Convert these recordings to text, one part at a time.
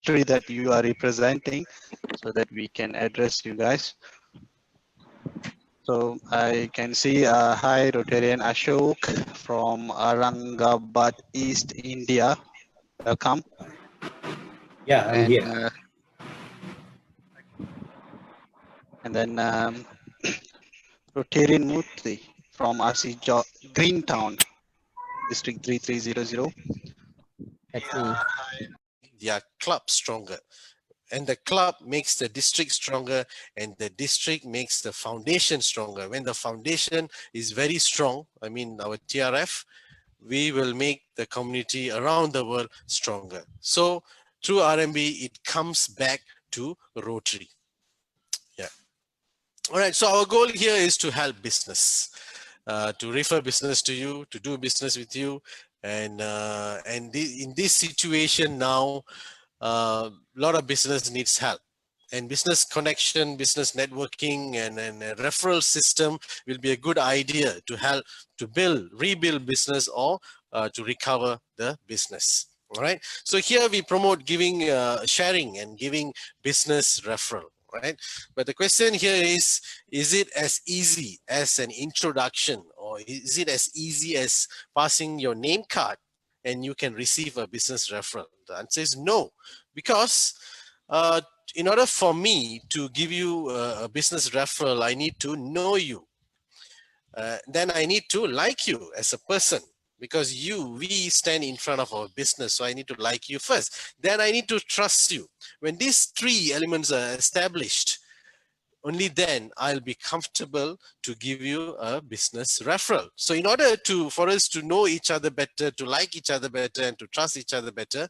Rotary that you are representing so that we can address you guys. So I can see hi Rotarian Ashok from Aurangabad, East India. Welcome. Yeah, I'm And here. and then Rotarian Murthy from RC Greentown, District 3300. That's me. Their club stronger, and the club makes the district stronger, and the district makes the foundation stronger. When the foundation is very strong, I mean our TRF, we will make the community around the world stronger. So through RMB, it comes back to Rotary. Yeah. All right. So our goal here is to help business, to refer business to you, to do business with you, and in this situation now, a lot of business needs help. And business connection, business networking, and a referral system will be a good idea to help to rebuild business, or to recover the business. All right. So here we promote giving, sharing, and giving business referral. Right. But the question here is it as easy as an introduction, or is it as easy as passing your name card and you can receive a business referral? The answer is no, because in order for me to give you a business referral, I need to know you. Then I need to like you as a person, because we stand in front of our business, so I need to like you first. Then I need to trust you. When these three elements are established, only then I'll be comfortable to give you a business referral. So in order for us to know each other better, to like each other better, and to trust each other better,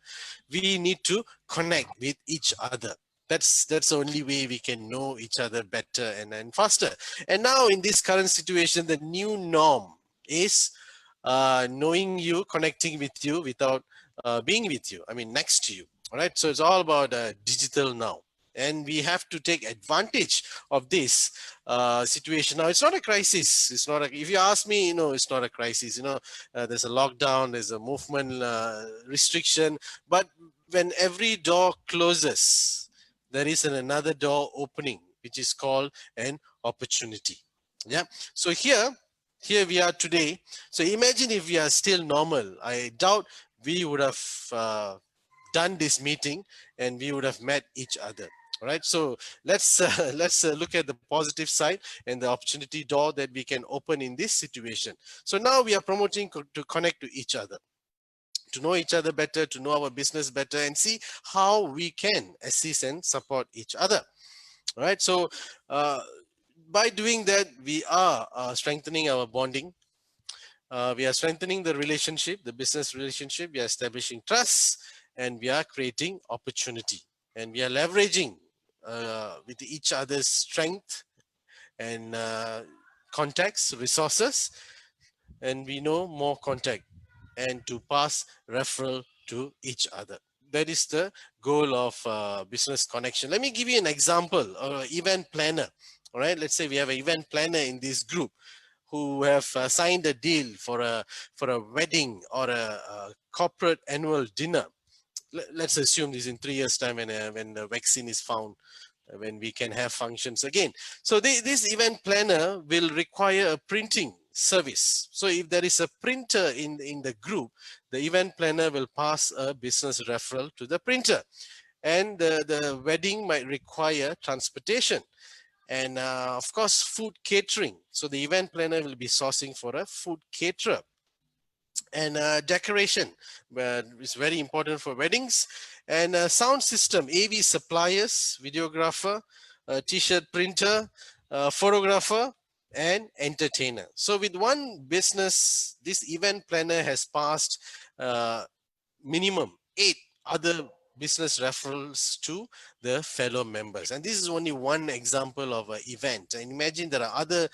we need to connect with each other. That's the only way we can know each other better and faster. And now in this current situation, the new norm is knowing you, connecting with you without being with you, I mean next to you. All right. So it's all about digital now. And we have to take advantage of this situation. Now, it's not a crisis. It's not if you ask me, it's not a crisis. There's a lockdown, there's a movement restriction. But when every door closes, there is another door opening, which is called an opportunity. Yeah. So here we are today. So imagine if we are still normal. I doubt we would have done this meeting and we would have met each other. All right, so let's look at the positive side and the opportunity door that we can open in this situation. So now we are promoting to connect to each other, to know each other better, to know our business better, and see how we can assist and support each other. All right, so by doing that, we are strengthening our bonding. We are strengthening the relationship, the business relationship. We are establishing trust, and we are creating opportunity, and we are leveraging with each other's strength and contacts, resources, and we know more contact and to pass referral to each other. That is the goal of business connection. Let me give you an example of an event planner. All right, let's say we have an event planner in this group who have signed a deal for a wedding or a corporate annual dinner. Let's assume this in 3 years' time when the vaccine is found, when we can have functions again. So this event planner will require a printing service. So if there is a printer in the group, the event planner will pass a business referral to the printer. And the wedding might require transportation. And of course, food catering. So the event planner will be sourcing for a food caterer. And decoration, is very important for weddings. And sound system, AV suppliers, videographer, t-shirt printer, photographer, and entertainer. So with one business, this event planner has passed minimum 8 other business referrals to the fellow members. And this is only one example of an event. And imagine there are other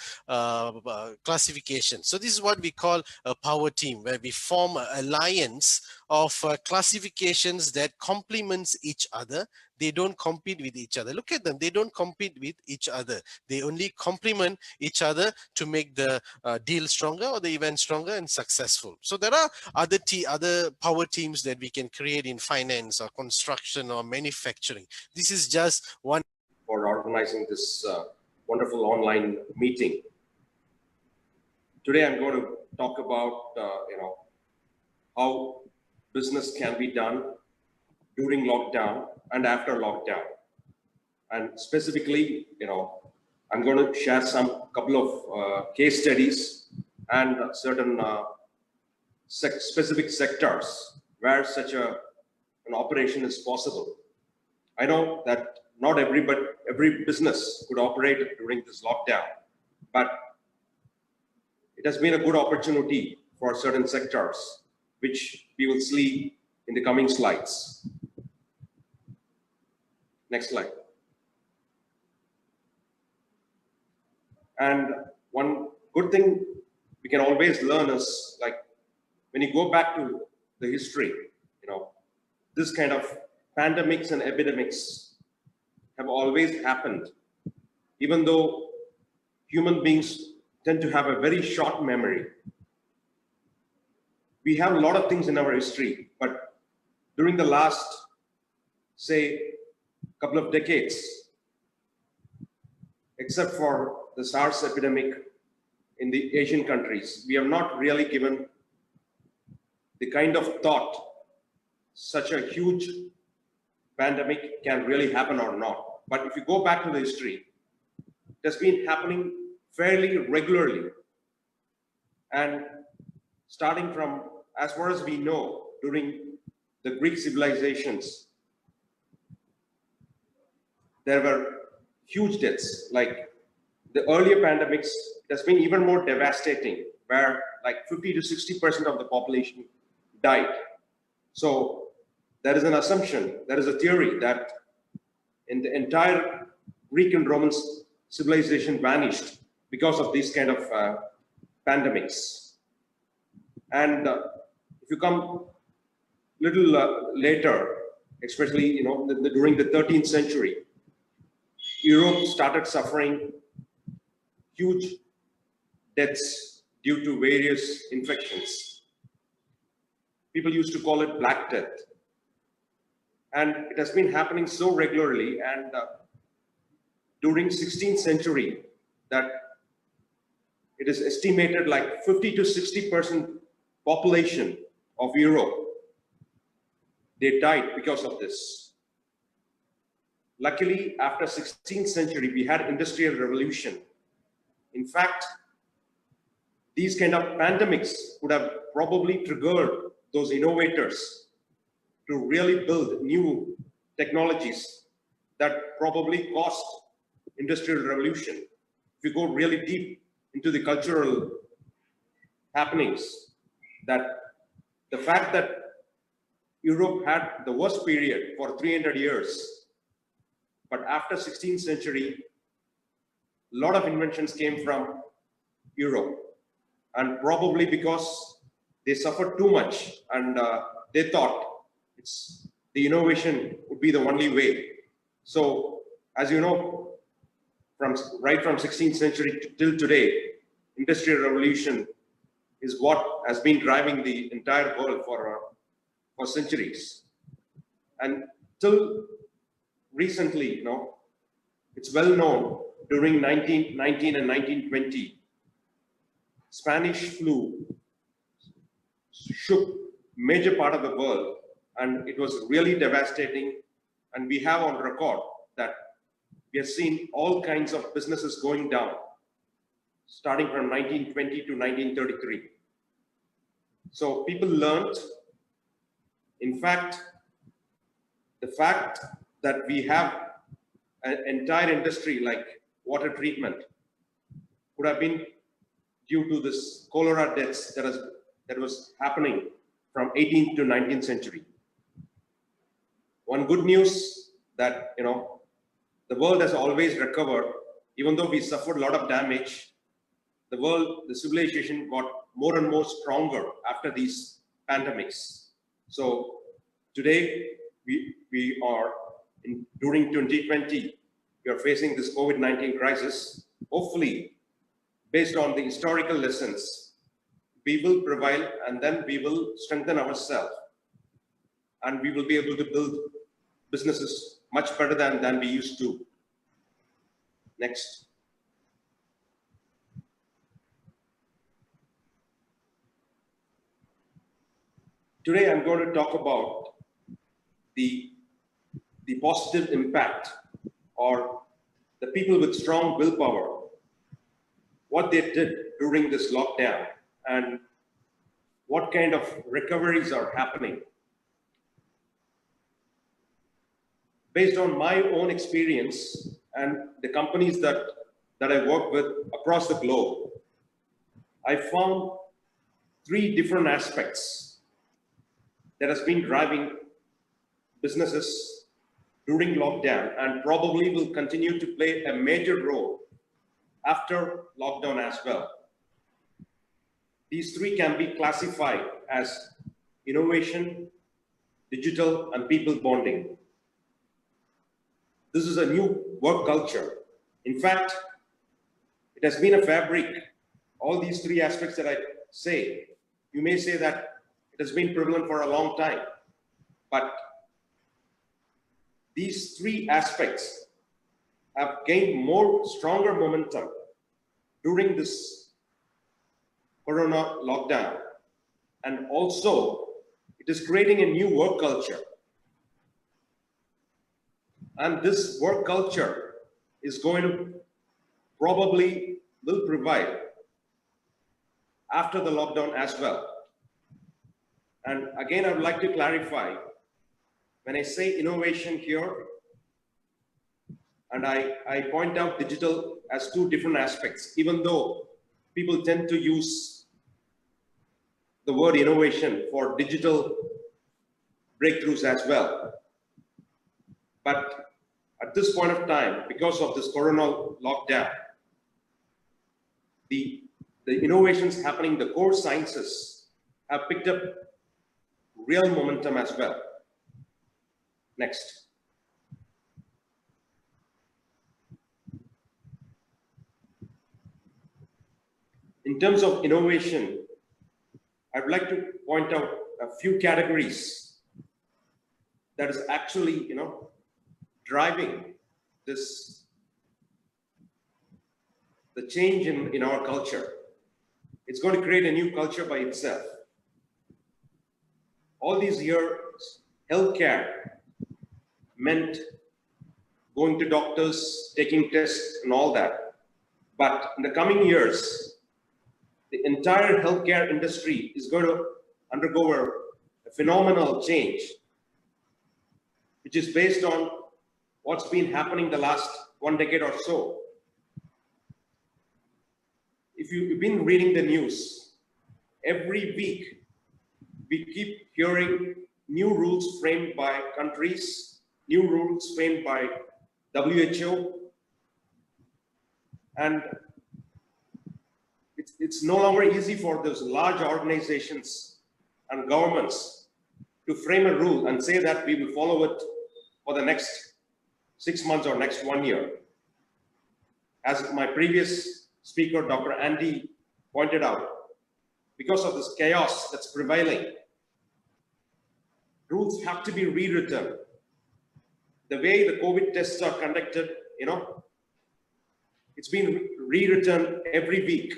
classifications. So this is what we call a power team, where we form an alliance of classifications that complements each other. They don't compete with each other. Look at them. They don't compete with each other. They only complement each other to make the deal stronger or the event stronger and successful. So there are other power teams that we can create in finance or construction or manufacturing. This is just one. For organizing this wonderful online meeting. Today I'm going to talk about how business can be done during lockdown and after lockdown. And specifically, I'm going to share couple of case studies and certain specific sectors where such an operation is possible. I know that not every business could operate during this lockdown, but it has been a good opportunity for certain sectors, which we will see in the coming slides. Next slide. And one good thing we can always learn is, like, when you go back to the history, this kind of pandemics and epidemics have always happened, even though human beings tend to have a very short memory. We have a lot of things in our history, but during the last, say, couple of decades, except for the SARS epidemic in the Asian countries, we have not really given the kind of thought such a huge pandemic can really happen or not. But if you go back to the history, it has been happening fairly regularly. And starting from, as far as we know, during the Greek civilizations, there were huge deaths. Like the earlier pandemics, it has been even more devastating, where like 50 to 60% of the population died. So there is an assumption, there is a theory that in the entire Greek and Roman civilization vanished because of these kind of pandemics. And if you come little later, especially during the 13th century, Europe started suffering huge deaths due to various infections. People used to call it Black Death. And it has been happening so regularly, and during 16th century, that it is estimated like 50 to 60% population of Europe, they died because of this. Luckily, after 16th century, we had industrial revolution. In fact, these kind of pandemics would have probably triggered those innovators to really build new technologies that probably caused industrial revolution. If you go really deep into the cultural happenings, that the fact that Europe had the worst period for 300 years, but after 16th century, a lot of inventions came from Europe, and probably because they suffered too much, and they thought the innovation would be the only way. So, as you know, right from 16th century till today, industrial revolution is what has been driving the entire world for centuries. And till recently, it's well known, during 1919 and 1920, Spanish flu shook major part of the world, and it was really devastating. And we have on record that we have seen all kinds of businesses going down, starting from 1920 to 1933. So people learned, in fact, the fact that we have an entire industry like water treatment could have been due to this cholera deaths that was happening from 18th to 19th century. One good news that, the world has always recovered, even though we suffered a lot of damage. The civilization got more and more stronger after these pandemics. So today we are during 2020, we are facing this COVID-19 crisis. Hopefully, based on the historical lessons, we will prevail and then we will strengthen ourselves and we will be able to build businesses much better than we used to. Next. Today, I'm going to talk about the positive impact or the people with strong willpower, what they did during this lockdown and what kind of recoveries are happening. Based on my own experience and the companies that I work with across the globe, I found 3 different aspects that has been driving businesses during lockdown and probably will continue to play a major role after lockdown as well. These 3 can be classified as innovation, digital, and people bonding. This is a new work culture. In fact, it has been a fabric. All these 3 aspects that I say, you may say that it has been prevalent for a long time, but these 3 aspects have gained stronger momentum during this Corona lockdown. And also, it is creating a new work culture. And this work culture is going to probably will provide after the lockdown as well. And again, I would like to clarify, when I say innovation here, and I point out digital as 2 different aspects, even though people tend to use the word innovation for digital breakthroughs as well. But at this point of time, because of this Corona lockdown, the innovations happening, the core sciences have picked up real momentum as well. Next. In terms of innovation, I'd like to point out a few categories that is actually, driving the change in our culture. It's going to create a new culture by itself. All these years, healthcare meant going to doctors, taking tests and all that. But in the coming years, the entire healthcare industry is going to undergo a phenomenal change, which is based on what's been happening the last 1 decade or so. If you've been reading the news, every week we keep hearing new rules framed by countries, new rules framed by WHO, and it's no longer easy for those large organizations and governments to frame a rule and say that we will follow it for the next 6 months or next 1 year. As my previous speaker, Dr. Andy, pointed out, because of this chaos that's prevailing, rules have to be rewritten. The way the COVID tests are conducted, it's been rewritten every week.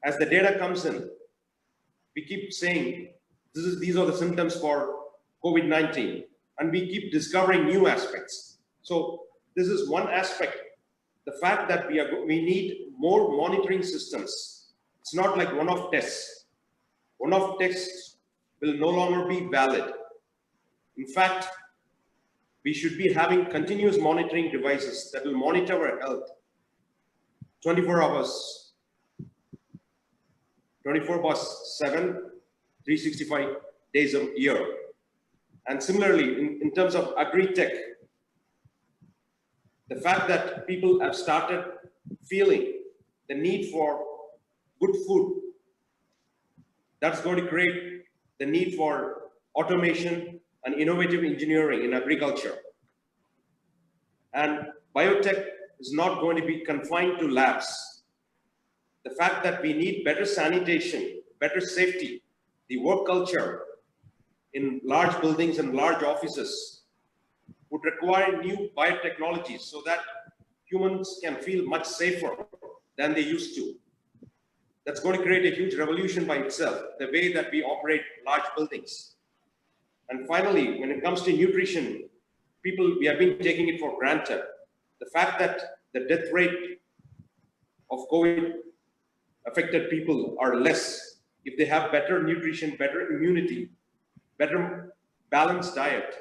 As the data comes in, we keep saying, these are the symptoms for COVID-19, and we keep discovering new aspects. So this is one aspect. The fact that we need more monitoring systems. It's not like one-off tests. One-off tests will no longer be valid. In fact, we should be having continuous monitoring devices that will monitor our health 24 hours, 24/7, 365 days a year. And similarly, in terms of agri-tech, the fact that people have started feeling the need for good food, that's going to create the need for automation and innovative engineering in agriculture. And biotech is not going to be confined to labs. The fact that we need better sanitation, better safety, the work culture in large buildings and large offices would require new biotechnologies so that humans can feel much safer than they used to. That's going to create a huge revolution by itself, the way that we operate large buildings. And finally, when it comes to nutrition, we have been taking it for granted. The fact that the death rate of COVID affected people are less if they have better nutrition, better immunity, better balanced diet.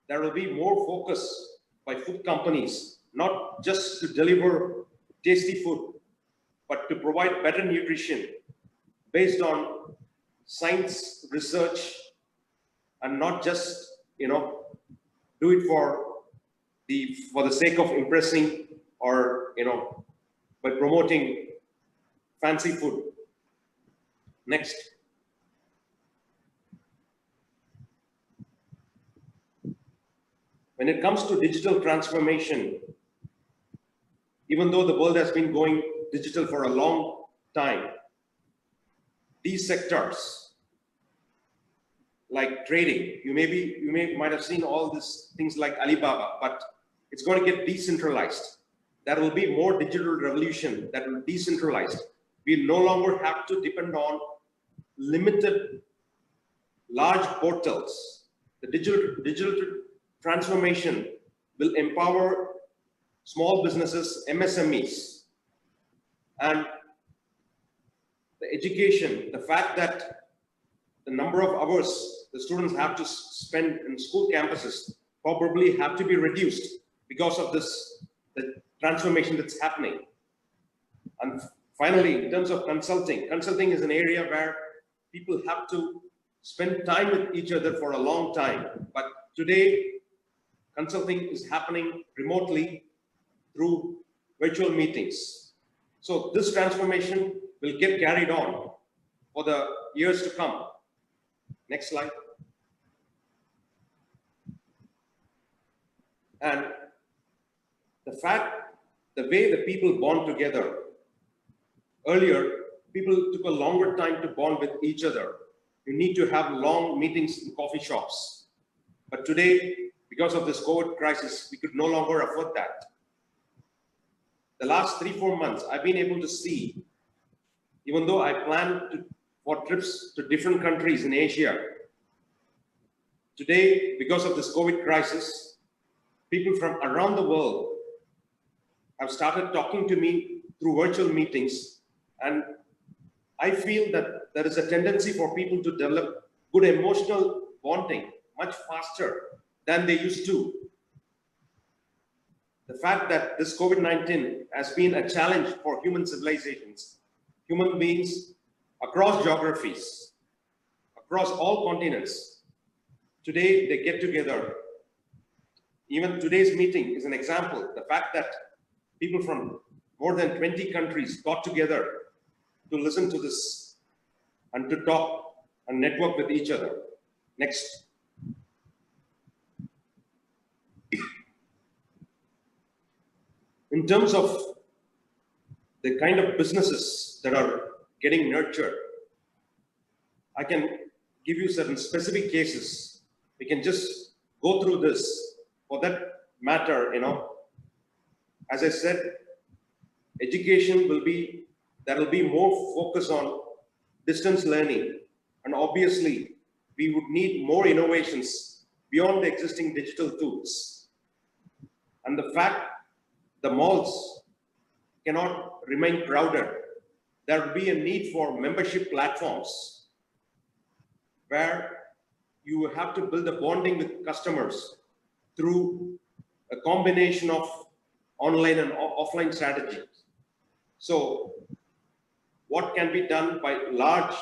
There will be more focus by food companies, not just to deliver tasty food, but to provide better nutrition based on science, research, and not just, do it for the sake of impressing or, by promoting fancy food. Next. When it comes to digital transformation, even though the world has been going digital for a long time, these sectors like trading, you might have seen all these things like Alibaba, but it's going to get decentralized. There will be more digital revolution that will decentralize. We no longer have to depend on limited large portals. The digital transformation will empower small businesses, MSMEs, and the education, the fact that the number of hours the students have to spend in school campuses probably have to be reduced because of the transformation that's happening. And finally, in terms of consulting is an area where people have to spend time with each other for a long time. But today, consulting is happening remotely through virtual meetings. So this transformation will get carried on for the years to come. Next slide. And the way the people bond together, earlier, people took a longer time to bond with each other. You need to have long meetings in coffee shops. But today, because of this COVID crisis, we could no longer afford that. The last 3-4 months, I've been able to see, even though I plan for trips to different countries in Asia, today, because of this COVID crisis, people from around the world have started talking to me through virtual meetings. And I feel that there is a tendency for people to develop good emotional bonding much faster than they used to. The fact that this COVID-19 has been a challenge for human civilizations, human beings across geographies, across all continents, today they get together. Even today's meeting is an example. The fact that people from more than 20 countries got together to listen to this and to talk and network with each other. Next. In terms of the kind of businesses that are getting nurtured, I can give you certain specific cases. We can just go through this. For that matter, as I said, education there will be more focus on distance learning. And obviously, we would need more innovations beyond the existing digital tools. And the fact the malls cannot remain crowded, there will be a need for membership platforms where you have to build a bonding with customers through a combination of online and offline strategies. So what can be done by large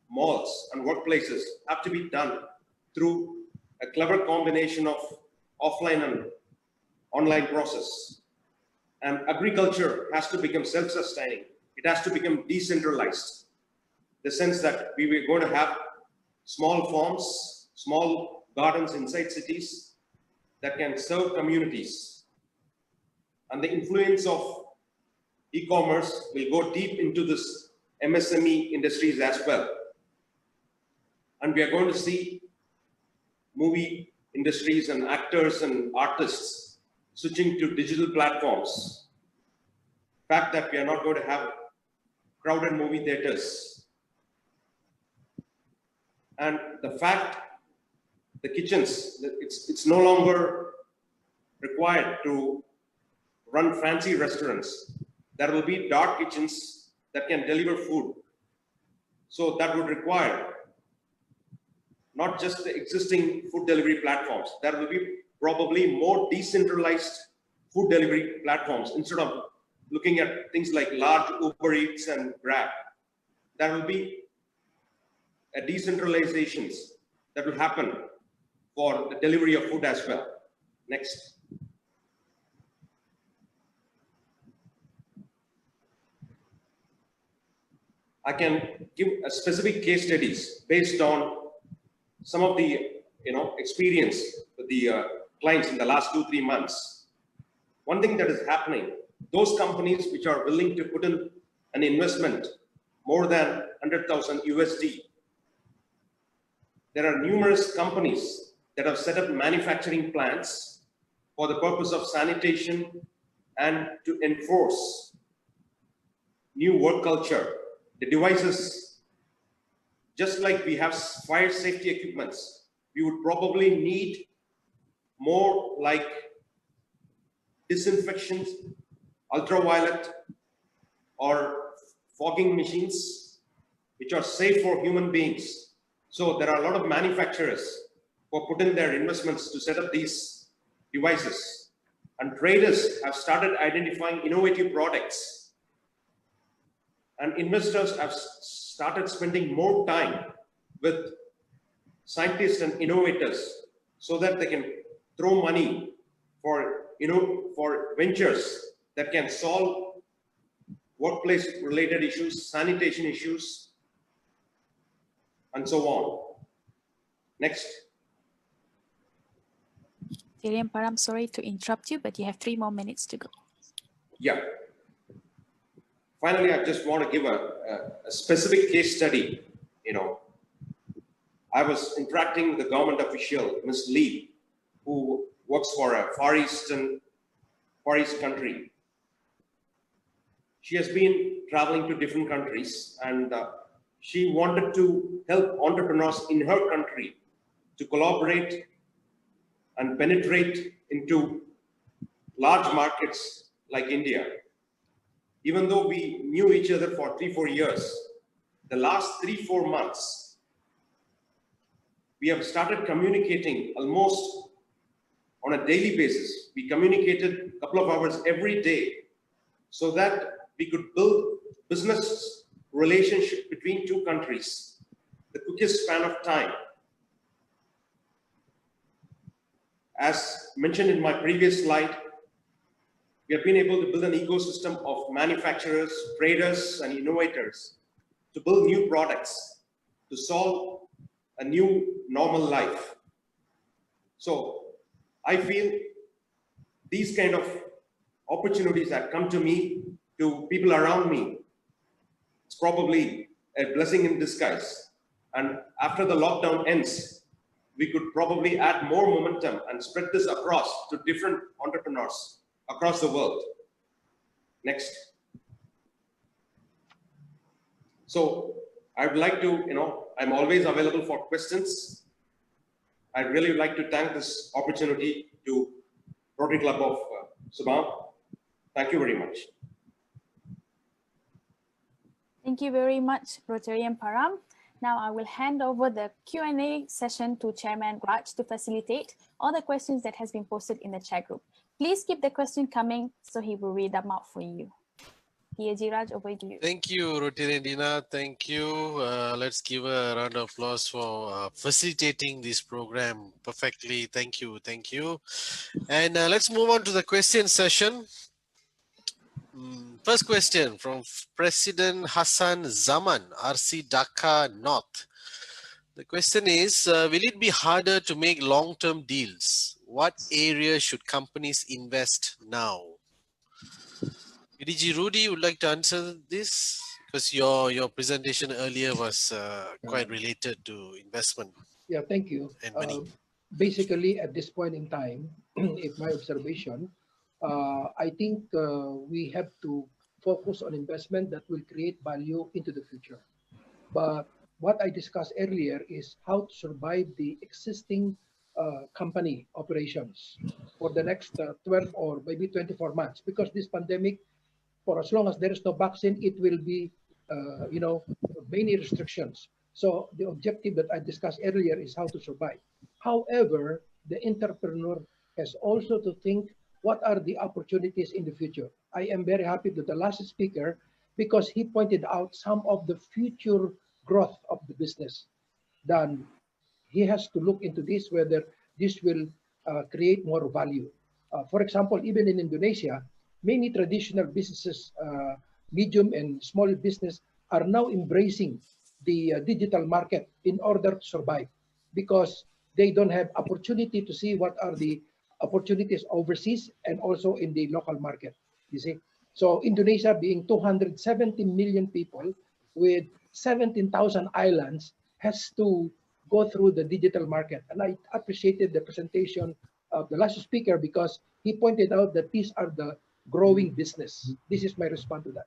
malls and workplaces have to be done through a clever combination of offline and online process. And agriculture has to become self-sustaining. It has to become decentralized. The sense that we were going to have small farms, small gardens inside cities, that can serve communities. And the influence of e-commerce will go deep into this MSME industries as well. And we are going to see movie industries and actors and artists switching to digital platforms. The fact that we are not going to have crowded movie theaters. And the fact the kitchens, it's no longer required to run fancy restaurants. There will be dark kitchens that can deliver food. So that would require not just the existing food delivery platforms. There will be probably more decentralized food delivery platforms instead of looking at things like large Uber Eats and Grab. There will be a decentralizations that will happen for the delivery of food as well. Next. I can give a specific case studies based on some of the experience with the clients in the last 2-3 months. One thing that is happening, those companies which are willing to put in an investment more than 100,000 USD, there are numerous companies that have set up manufacturing plants for the purpose of sanitation and to enforce new work culture. The devices, just like we have fire safety equipments, we would probably need more like disinfections, ultraviolet, or fogging machines, which are safe for human beings. So there are a lot of manufacturers who have put in their investments to set up these devices. And traders have started identifying innovative products. And investors have started spending more time with scientists and innovators so that they can throw money for ventures that can solve workplace related issues, sanitation issues, and so on. Next. Rotary Param, sorry to interrupt you, but you have 3 more minutes to go. Yeah. Finally, I just want to give a specific case study. I was interacting with the government official, Ms. Lee, who works for a Far East country. She has been traveling to different countries, and she wanted to help entrepreneurs in her country to collaborate and penetrate into large markets like India. Even though we knew each other for 3-4 years, the last 3-4 months, we have started communicating almost on a daily basis. We communicated a couple of hours every day so that we could build business relationship between 2 countries, the quickest span of time. As mentioned in my previous slide, we have been able to build an ecosystem of manufacturers, traders, and innovators to build new products, to solve a new normal life. So I feel these kind of opportunities that come to me, to people around me, it's probably a blessing in disguise. And after the lockdown ends, we could probably add more momentum and spread this across to different entrepreneurs across the world. Next. So I would like to, I'm always available for questions. I'd really like to thank this opportunity to Rotary Club of Subang. Thank you very much. Thank you very much, Rotary Param. Now I will hand over the Q&A session to Chairman Raj to facilitate all the questions that has been posted in the chat group. Please keep the question coming so he will read them out for you. PAG Raj, over to you. Thank you, Rotary Dina. Thank you. Let's give a round of applause for facilitating this program perfectly. Thank you. Thank you. And let's move on to the question session. First question from President Hassan Zaman, RC Dhaka North. The question is, will it be harder to make long-term deals what area should companies invest now? VDG Rudy would like to answer this because your presentation earlier was quite related to investment Yeah, thank you. and money. Basically, at this point in time, if my observation, I think we have to focus on investment that will create value into the future. But what I discussed earlier is how to survive the existing company operations for the next 12 or maybe 24 months, because this pandemic, for as long as there is no vaccine, it will be, many restrictions. So the objective that I discussed earlier is how to survive. However, the entrepreneur has also to think what are the opportunities in the future. I am very happy with the last speaker because he pointed out some of the future growth of the business. Then he has to look into this, whether this will create more value. For example, even in Indonesia, many traditional businesses, medium and small business, are now embracing the digital market in order to survive, because they don't have opportunity to see what are the opportunities overseas and also in the local market. You see, so Indonesia being 270 million people with 17,000 islands has to go through the digital market. And I appreciated the presentation of the last speaker because he pointed out that these are the growing business. This is my response to that.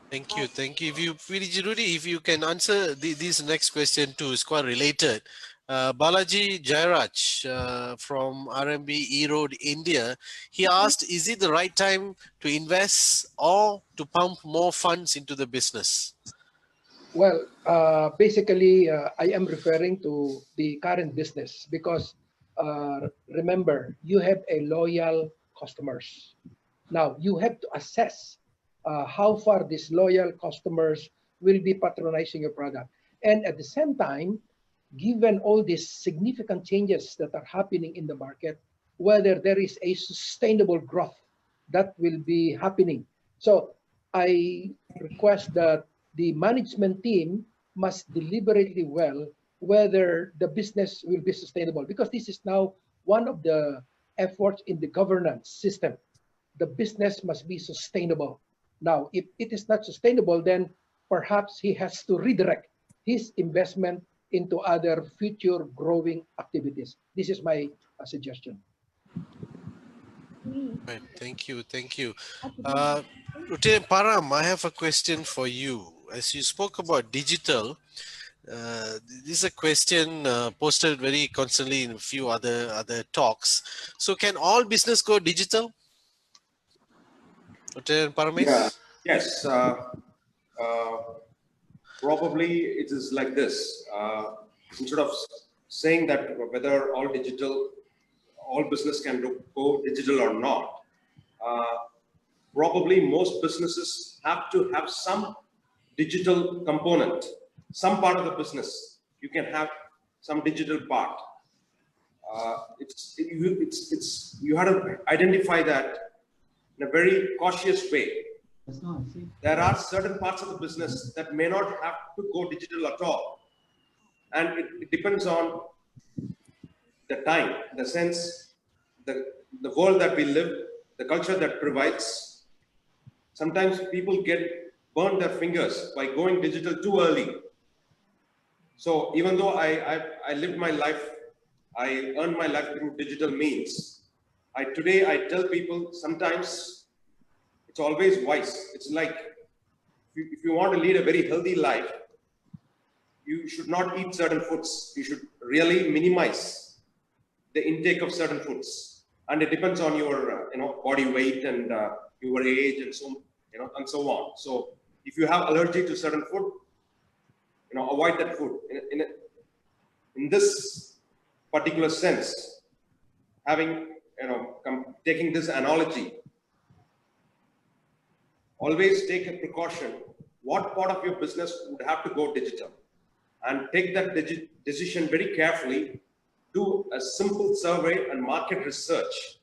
Thank you. Thank you. If you, VDG Rudy, if you can answer this next question too, it's quite related. Balaji Jairaj from RMB E-Road, India, he asked, is it the right time to invest or to pump more funds into the business? Well, basically, I am referring to the current business because remember, you have a loyal customers. Now, you have to assess how far these loyal customers will be patronizing your product. And at the same time, given all these significant changes that are happening in the market, whether there is a sustainable growth that will be happening. So I request that the management team must deliberately well whether the business will be sustainable, because this is now one of the efforts in the governance system. The business must be sustainable. Now, if it is not sustainable, then perhaps he has to redirect his investment into other future growing activities. This is my suggestion. Right. Thank you. Thank you. Lieutenant Param, I have a question for you. As you spoke about digital, this is a question posted very constantly in a few other talks. So can all business go digital? Lieutenant Paramesh? Yeah. Yes. Probably it is like this. Instead of saying that whether all business can go digital or not, probably most businesses have to have some digital component. Some part of the business you can have some digital part. You have to identify that in a very cautious way. There are certain parts of the business that may not have to go digital at all, and it depends on the time, the sense, the world that we live, the culture that provides. Sometimes people burn their fingers by going digital too early. So even though I lived my life, I earned my life through digital means, today I tell people sometimes it's always wise. It's like if you want to lead a very healthy life, you should not eat certain foods. You should really minimize the intake of certain foods, and it depends on your body weight and your age and so on. So if you have allergy to certain food, avoid that food. In this particular sense, taking this analogy, always take a precaution. What part of your business would have to go digital, and take that decision very carefully. Do a simple survey and market research.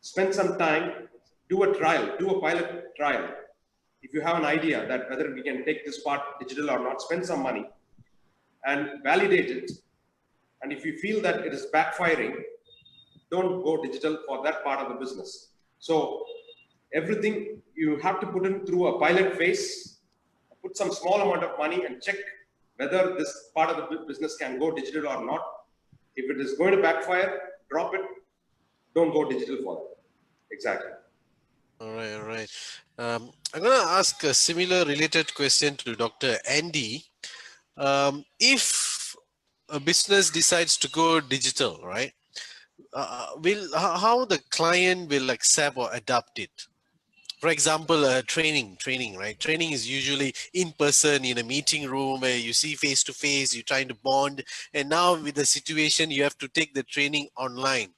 Spend some time, do a pilot trial. If you have an idea that whether we can take this part digital or not, spend some money and validate it. And if you feel that it is backfiring, don't go digital for that part of the business. So everything you have to put in through a pilot phase, put some small amount of money and check whether this part of the business can go digital or not. If it is going to backfire, drop it. Don't go digital for it. Exactly. All right, all right. I'm going to ask a similar related question to Dr. Andy. If a business decides to go digital, right? How the client will accept or adapt it? For example, training, right? Training is usually in person in a meeting room where you see face to face, you're trying to bond. And now with the situation, you have to take the training online.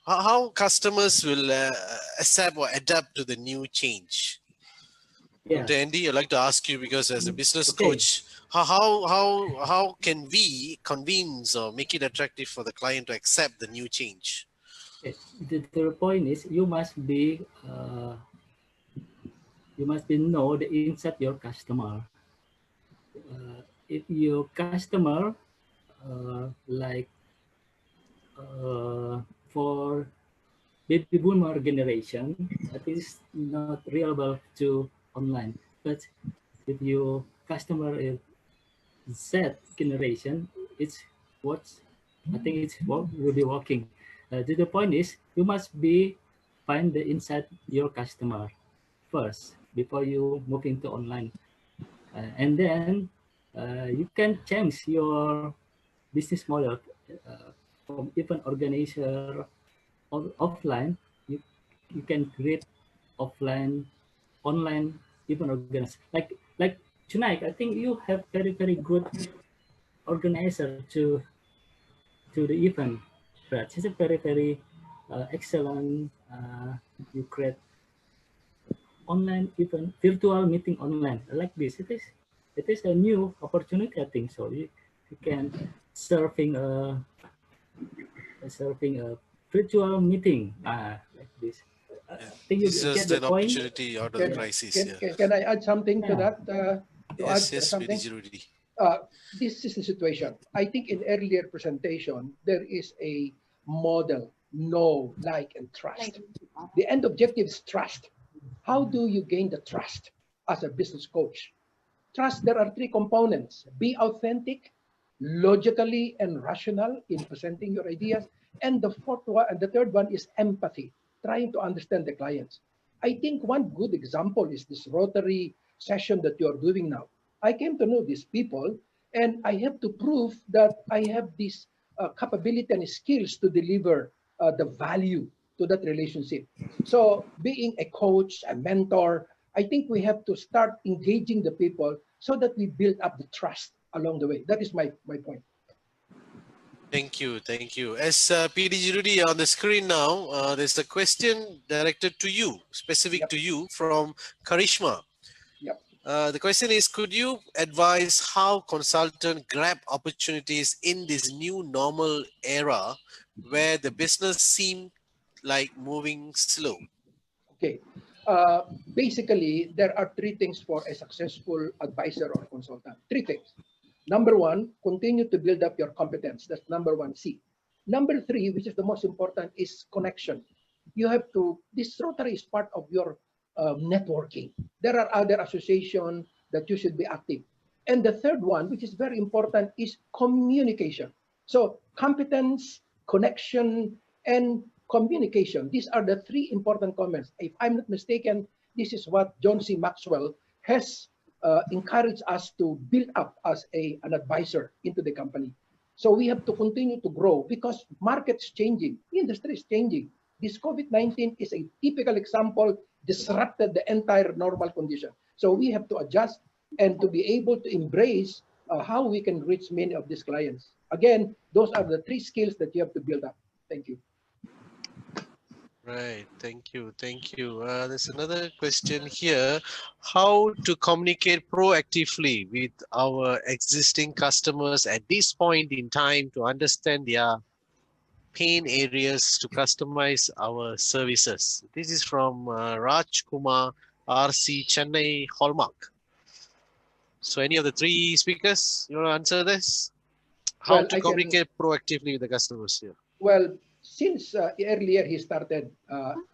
How customers will accept or adapt to the new change? Yeah. Dr. Andy, I'd like to ask you, because as a business Okay. coach, how can we convince or make it attractive for the client to accept the new change? Okay. The point is you must be know the inside your customer. If your customer like for baby boomer generation, that is not reliable to online. But if your customer is Z generation, it's what's I think it's what will be working. The point is you must be find the inside your customer first before you move into online, and then you can change your business model from even organizer or offline. You can create offline, online, even organize like tonight. I think you have very good organizer to the event. But it's a very excellent. You create online event, virtual meeting online like this. It is a new opportunity, I think so. You can serving a virtual meeting like this. I think you It's get just the an point. opportunity out of the crisis. Yeah. Can I add something to Yeah. that? To Yes, add yes, something? PDG Rudy. This is the situation. I think in earlier presentation, there is a model, know, like, and trust. The end objective is trust. How do you gain the trust as a business coach? Trust, there are three components. Be authentic, logically and rational in presenting your ideas. And the third one is empathy, trying to understand the clients. I think one good example is this Rotary session that you're doing now. I came to know these people, and I have to prove that I have this capability and skills to deliver the value to that relationship. So being a coach, a mentor, I think we have to start engaging the people so that we build up the trust along the way. That is my point. Thank you, thank you. As PDG Rudy on the screen now, there's a question directed to you, specific Yep. to you from Karishma. Yep. The question is, could you advise how consultants grab opportunities in this new normal era where the business seems like moving slow? Okay. Basically, there are three things for a successful advisor or consultant. Three things. Number one, continue to build up your competence. That's number one, C. Number three, which is the most important, is connection. You have to, this Rotary is part of your networking. There are other associations that you should be active. And the third one, which is very important, is communication. So competence, connection, and communication. These are the three important comments. If I'm not mistaken, this is what John C. Maxwell has encouraged us to build up as an advisor into the company. So we have to continue to grow because market's changing, industry is changing. This COVID-19 is a typical example, disrupted the entire normal condition. So we have to adjust and to be able to embrace how we can reach many of these clients. Again, those are the three skills that you have to build up. Thank you. Right, thank you, thank you. There's another question here. How to communicate proactively with our existing customers at this point in time to understand their pain areas to customize our services? This is from Raj Kumar, RC Chennai Hallmark. So any of the three speakers, you want to answer this? How Well, to I can- communicate proactively with the customers here? Well, since earlier he started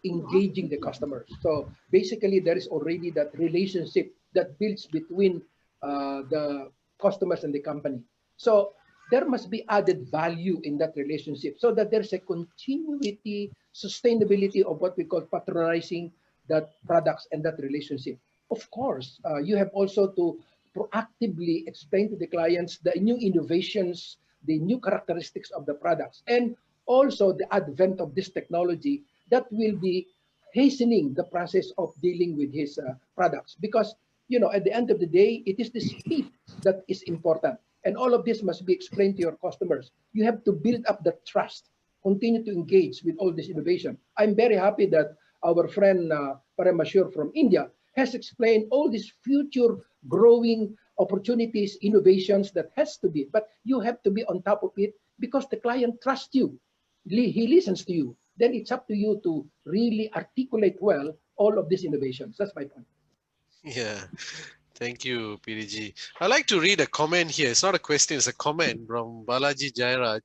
engaging the customers. So basically, there is already that relationship that builds between the customers and the company. So there must be added value in that relationship so that there's a continuity, sustainability of what we call patronizing that products and that relationship. Of course, you have also to proactively explain to the clients the new innovations, the new characteristics of the products, and also the advent of this technology that will be hastening the process of dealing with his products. Because, you know, at the end of the day, it is the speed that is important. And all of this must be explained to your customers. You have to build up the trust, continue to engage with all this innovation. I'm very happy that our friend Paramashur from India has explained all these future growing opportunities, innovations that has to be, but you have to be on top of it because the client trusts you. He listens to you. Then it's up to you to really articulate well all of these innovations. That's my point. Yeah. Thank you, PDG. I'd like to read a comment here. It's not a question, it's a comment from Balaji Jairaj.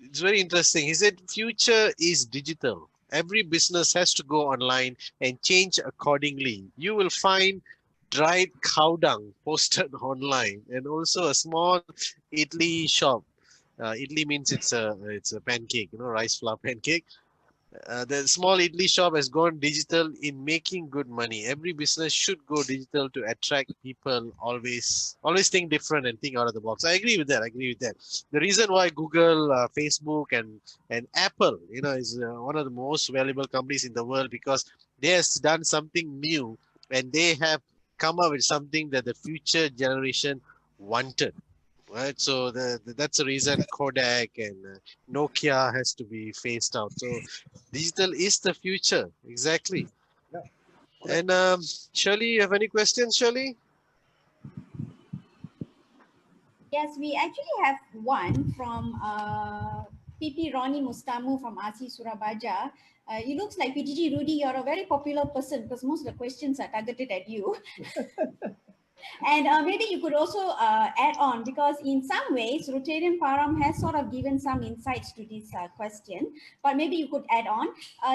It's very interesting. He said, future is digital. Every business has to go online and change accordingly. You will find dried cow dung posted online and also a small idli shop. Idli means it's a pancake, you know, rice flour pancake. The small idli shop has gone digital in making good money. Every business should go digital to attract people. Always think different and think out of the box. I agree with that. The reason why Google, Facebook, and Apple, you know, is one of the most valuable companies in the world because they have done something new and they have come up with something that the future generation wanted. Right, so that's the reason Kodak and Nokia has to be phased out. So digital is the future, exactly. Yeah. And Shirley, you have any questions, Shirley? Yes, we actually have one from PP Ronnie Mustamu from RC Surabaja. It looks like PGG Rudy, you're a very popular person because most of the questions are targeted at you. And maybe you could also add on, because in some ways, Rotarian Param has sort of given some insights to this question, but maybe you could add on.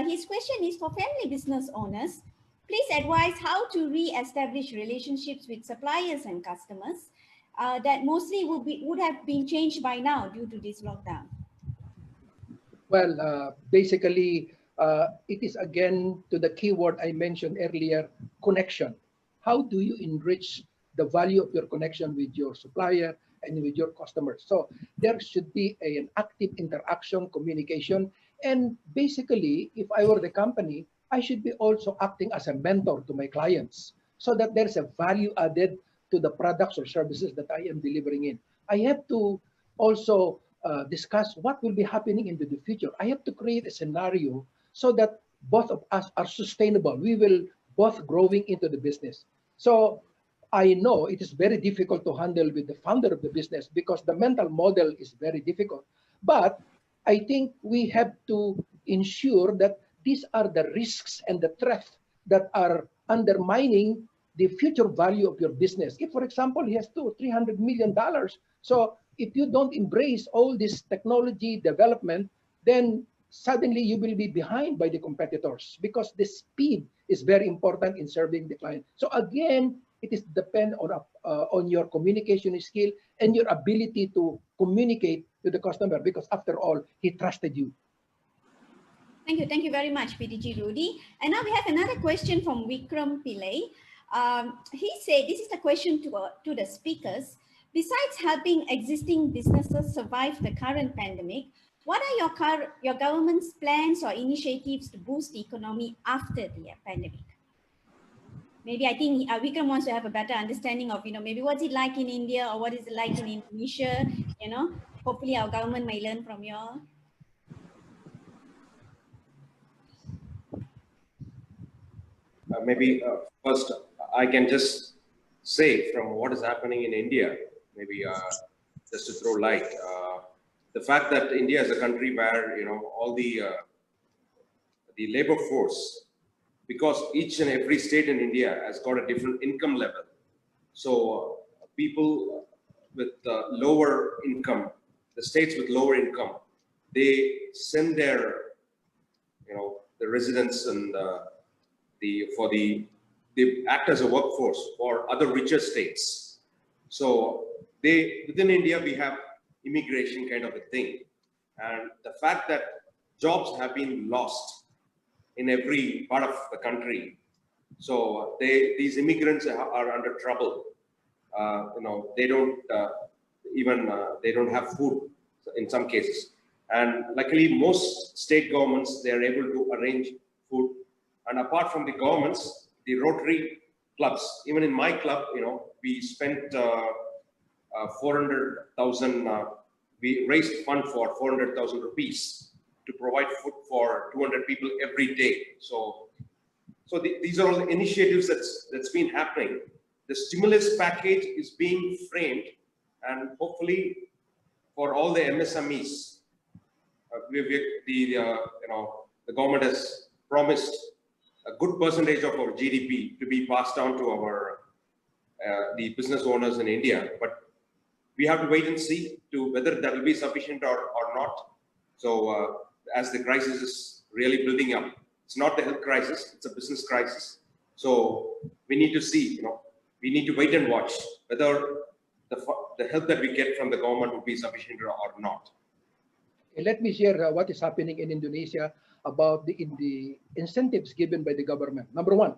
His question is for family business owners. Please advise how to re-establish relationships with suppliers and customers that mostly would have been changed by now due to this lockdown. Well, basically, it is again to the keyword I mentioned earlier, connection. How do you enrich the value of your connection with your supplier and with your customers? So there should be an active interaction, communication. And basically, if I were the company, I should be also acting as a mentor to my clients so that there's a value added to the products or services that I am delivering in. I have to also discuss what will be happening into the future. I have to create a scenario so that both of us are sustainable. We will both growing into the business. So I know it is very difficult to handle with the founder of the business because the mental model is very difficult. But I think we have to ensure that these are the risks and the threats that are undermining the future value of your business. If, for example, he has $300 million, so if you don't embrace all this technology development, then suddenly you will be behind by the competitors because the speed is very important in serving the client. So again, it is depend on your communication skill and your ability to communicate to the customer because after all, he trusted you. Thank you very much, PDG Rudy. And now we have another question from Vikram Pillai. He said, this is the question to the speakers. Besides helping existing businesses survive the current pandemic, what are your government's plans or initiatives to boost the economy after the pandemic? Maybe I think Vikram wants to have a better understanding of, maybe what's it like in India or what is it like in Indonesia, hopefully our government may learn from you all. Maybe first I can just say from what is happening in India, maybe just to throw light, the fact that India is a country where all the labor force, because each and every state in India has got a different income level, so people with lower income, the states with lower income, they send their, the residents and they act as a workforce for other richer states. So within India, we have immigration kind of a thing. And the fact that jobs have been lost in every part of the country. So these immigrants are under trouble. They don't they don't have food in some cases. And luckily, most state governments, they are able to arrange food. And apart from the governments, the Rotary clubs, even in my club, we spent 400,000, we raised fund for 400,000 rupees to provide food for 200 people every day. So these are all the initiatives that's been happening. The stimulus package is being framed, and hopefully for all the MSMEs, the government has promised a good percentage of our GDP to be passed on to our the business owners in India. But we have to wait and see to whether that will be sufficient or not. So as the crisis is really building up, it's not the health crisis, it's a business crisis. So we need to see, we need to wait and watch whether the help that we get from the government will be sufficient or not. Let me share what is happening in Indonesia about the incentives given by the government. Number one,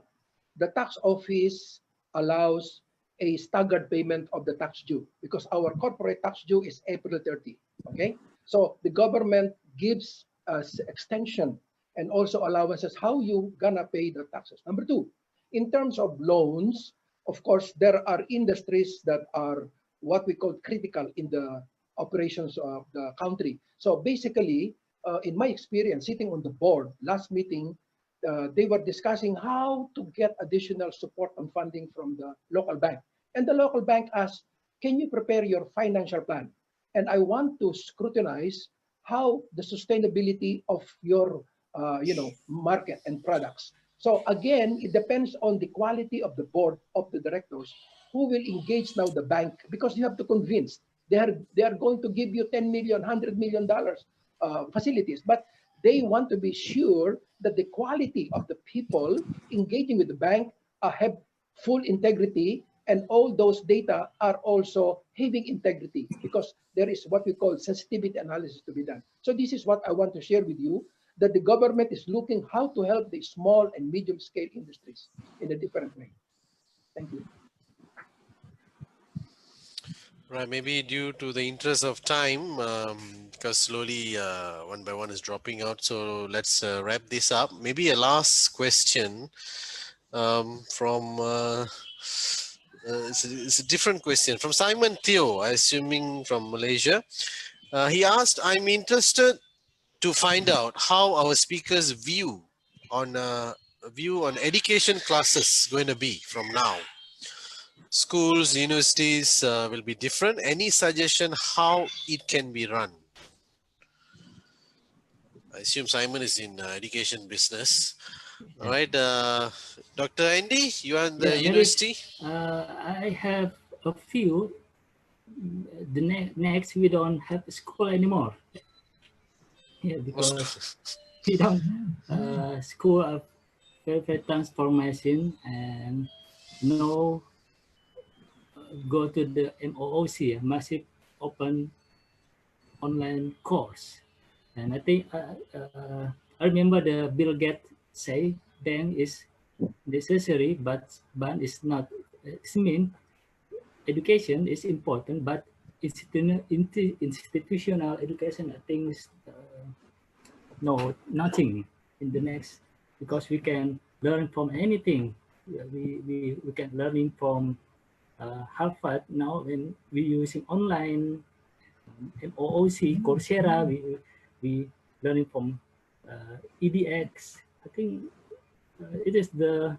the tax office allows a staggered payment of the tax due because our corporate tax due is April 30. Okay, so the government gives us extension and also allowances how you gonna pay the taxes. Number two, in terms of loans, of course, there are industries that are what we call critical in the operations of the country. So basically, in my experience, sitting on the board, last meeting, they were discussing how to get additional support and funding from the local bank. And the local bank asked, can you prepare your financial plan? And I want to scrutinize how the sustainability of your market and products. So again, it depends on the quality of the board of the directors who will engage now the bank, because you have to convince they are going to give you $10 million, $100 million facilities, but they want to be sure that the quality of the people engaging with the bank have full integrity, and all those data are also having integrity, because there is what we call sensitivity analysis to be done. So this is what I want to share with you, that the government is looking how to help the small and medium scale industries in a different way. Thank you. Right, maybe due to the interest of time, because slowly one by one is dropping out. So let's wrap this up. Maybe a last question from, it's a different question from Simon Theo, assuming from Malaysia. He asked, I'm interested to find out how our speakers view on education classes going to be from now. Schools, universities will be different. Any suggestion how it can be run? I assume Simon is in education business. All right, Dr. Andy, you are in the university? I have a few. The next, we don't have school anymore. Yeah, because we don't school of very transformation and no go to the MOOC, massive open online course. And I think I remember the Bill Gates say bank is necessary, but ban is not. It means education is important, but institutional education, I think, is no, nothing in the next, because we can learn from anything. We can learning from Harvard now, when we using online MOOC, Coursera, we learning from EDX. I think it is the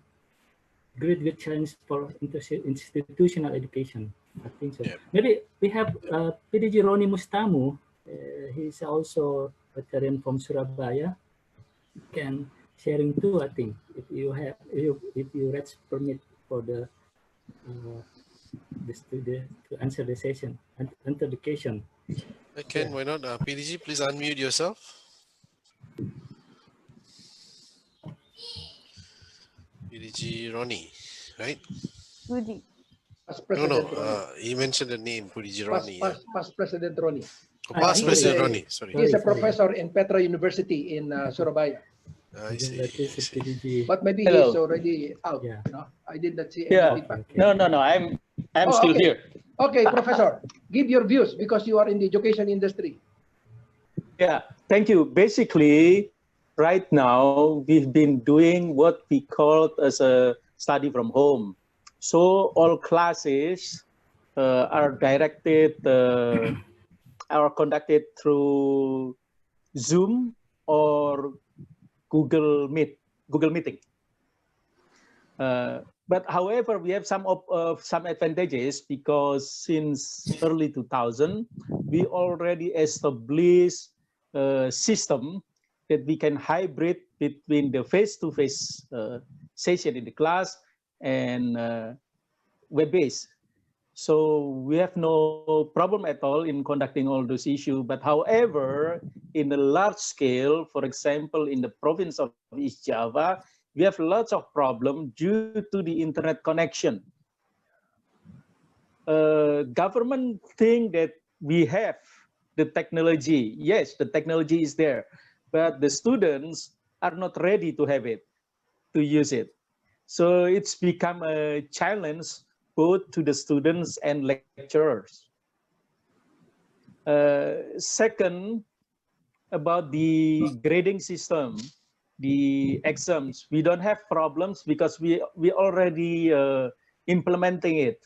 great challenge for institutional education. I think so. Yeah. Maybe we have PDG Roni Mustamu. He's also a veteran from Surabaya. Can sharing too, I think, if you have, if you read permit for the to answer the session, enter the question. Ken, why not? PDG, please unmute yourself. PDG Ronnie, right? Rudy. Past No, no. President Ronnie. He mentioned the name PDG Ronnie. Past President Ronnie. Past President Ronnie. Sorry. He's a professor in Petra University in Surabaya. I see. That is a PDG. But maybe Hello. he's already out. Yeah. You know, I did not see any feedback. No, I'm still okay. here. Okay, Professor, give your views because you are in the education industry. Yeah, thank you. Basically, right now, we've been doing what we call as a study from home. So all classes are directed, are conducted through Zoom or Google Meeting. But however, we have some advantages because since early 2000, we already established a system that we can hybrid between the face-to-face session in the class and web-based. So we have no problem at all in conducting all those issues. But however, in a large scale, for example, in the province of East Java, we have lots of problems due to the internet connection. Government think that we have the technology. Yes, the technology is there, but the students are not ready to have it, to use it. So it's become a challenge both to the students and lecturers. Second, about the grading system, the exams, we don't have problems because we already implementing it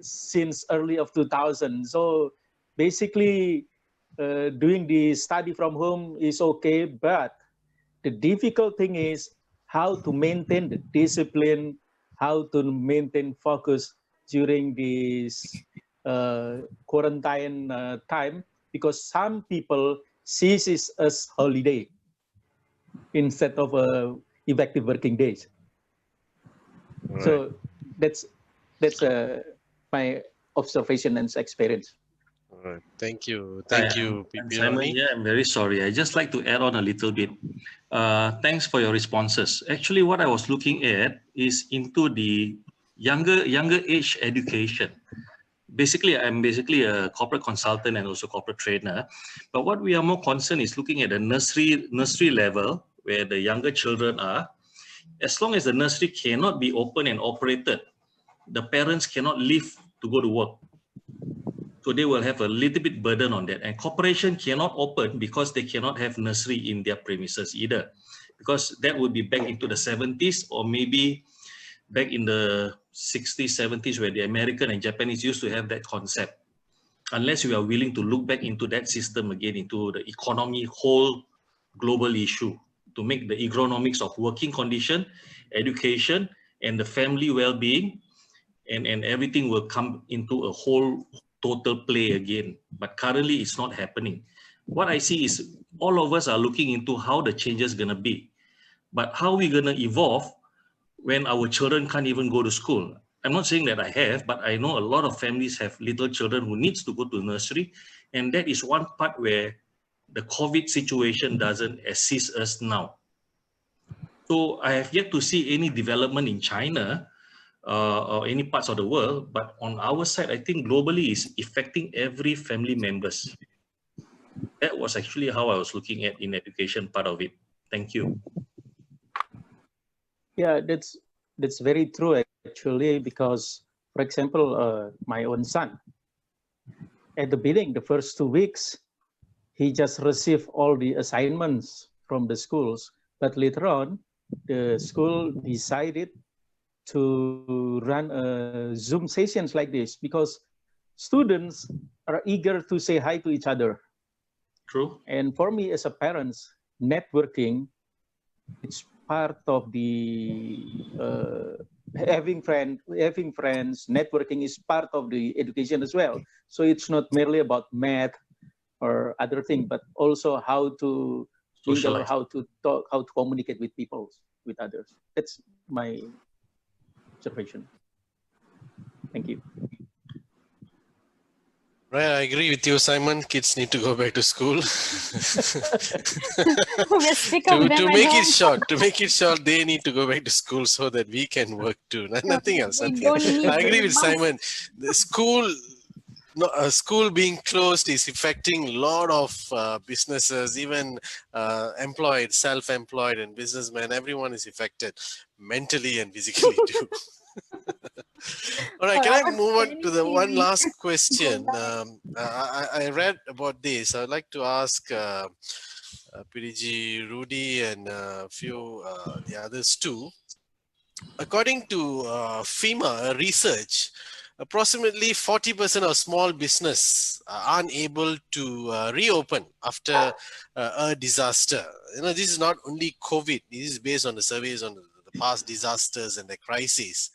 since early of 2000. So basically, doing the study from home is okay, but the difficult thing is how to maintain the discipline, how to maintain focus during this quarantine time, because some people sees it as holiday instead of effective working days. Right. So that's my observation and experience. All right. Thank you. Thank you, Simon. Yeah, I'm very sorry. I just like to add on a little bit. Thanks for your responses. Actually, what I was looking at is into the younger age education. Basically, I'm a corporate consultant and also corporate trainer. But what we are more concerned is looking at the nursery level where the younger children are. As long as the nursery cannot be open and operated, the parents cannot leave to go to work. So they will have a little bit burden on that. And corporation cannot open because they cannot have nursery in their premises either. Because that would be back into the 70s or maybe back in the 60s, 70s, where the American and Japanese used to have that concept. Unless we are willing to look back into that system again, into the economy, whole global issue, to make the economics of working condition, education, and the family well-being, and everything will come into a whole total play again. But currently it's not happening. What I see is all of us are looking into how the change is going to be. But how are we going to evolve when our children can't even go to school? I'm not saying that I have, but I know a lot of families have little children who needs to go to nursery. And that is one part where the COVID situation doesn't assist us now. So I have yet to see any development in China or any parts of the world, but on our side, I think globally is affecting every family members. That was actually how I was looking at in education part of it. Thank you. Yeah, that's very true actually, because for example, my own son, at the beginning, the first 2 weeks, he just received all the assignments from the schools, but later on, the school decided to run Zoom sessions like this because students are eager to say hi to each other. True. And for me as a parent, networking, it's part of the having friends, networking is part of the education as well. So it's not merely about math or other thing, but also how to mingle, or how to talk, how to communicate with people, with others. That's my observation. Thank you. Right, I agree with you, Simon. Kids need to go back to school. We're sick of them to at make home. it short, they need to go back to school so that we can work too. Nothing else. They Nothing don't else. need I agree with masks. Simon. The school. No, school being closed is affecting a lot of businesses, even employed, self-employed and businessmen. Everyone is affected mentally and physically too. All right, can I move on to the one last question? I read about this. I'd like to ask PDG, Rudy, and a few the others too. According to FEMA research, approximately 40% of small business are unable to reopen after a disaster. You know, this is not only COVID. This is based on the surveys on the past disasters and the crises.